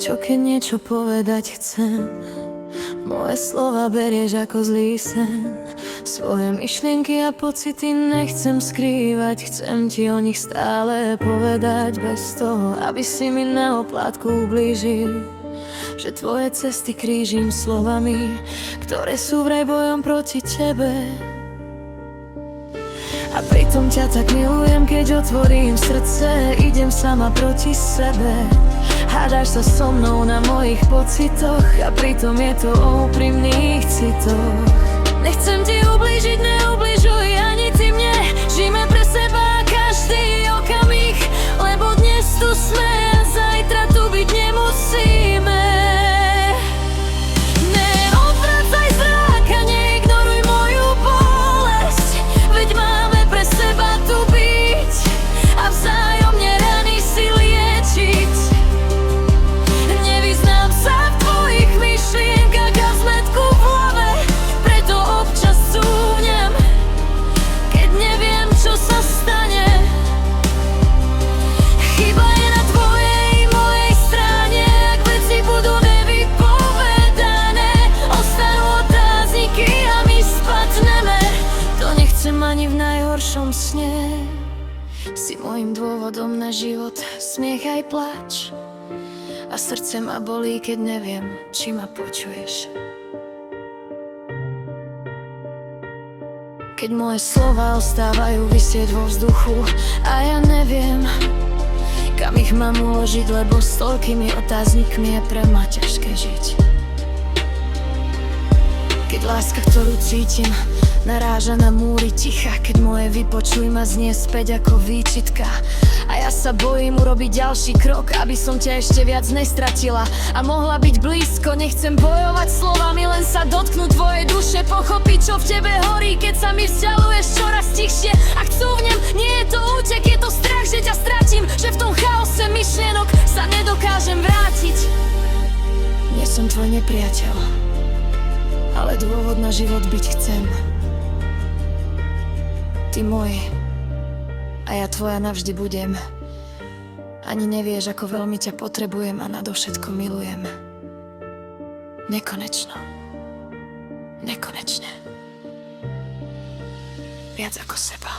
Čo keď niečo povedať chcem, moje slova berieš ako zlý sen. Svoje myšlienky a pocity nechcem skrývať, chcem ti o nich stále povedať, bez toho, aby si mi na oplátku ublížil. Že tvoje cesty krížim slovami, ktoré sú vraj bojom proti tebe. A pritom ťa tak milujem, keď otvorím srdce, idem sama proti sebe. Hádaš sa so mnou na mojich pocitoch a pritom je to o úprimných citoch. Nechcem ti ublížiť, neubližuj ani ty mne. Žijme pre seba každý okamih, lebo dnes tu sme a zajtra tu byť nemusíme. Neodvracaj zrak a neignoruj moju bolesť, veď máme pre seba tu byť a vzájomne rany si liečiť. Nevyznám sa v tvojich myšlienkach a zmetku v hlave, preto občas súvnem, keď neviem, čo sa stane. Chyba je na tvojej i mojej strane, ak veci budú nevypovedané, ostanú otázniky a my spadneme. To nechcem ani v najhoršom sne. Si mojím dôvodom na život, smiech aj plač, a srdce ma bolí, keď neviem, či ma počuješ. Keď moje slova ostávajú visieť vo vzduchu a ja neviem, kam ich mám uložiť, lebo s toľkými otáznikmi je pre ma ťažké žiť. Keď láska, ktorú cítim, naráža na múry ticha, keď moje vypočuj ma znie späť ako výčitka. A ja sa bojím urobiť ďalší krok, aby som ťa ešte viac nestratila a mohla byť blízko. Nechcem bojovať slovami, len sa dotknúť tvojej duše, pochopiť, čo v tebe horí, keď sa mi vzdialuješ čoraz tichšie. A chcú v ňom, nie je to útek, je to strach, že ťa stratím, že v tom chaose myšlienok sa nedokážem vrátiť. Nie som tvoj nepriateľ, ale dôvod na život byť chcem. Ty môj a ja tvoja navždy budem. Ani nevieš, ako veľmi ťa potrebujem a nadovšetko milujem. Nekonečno. Nekonečne. Viac ako seba.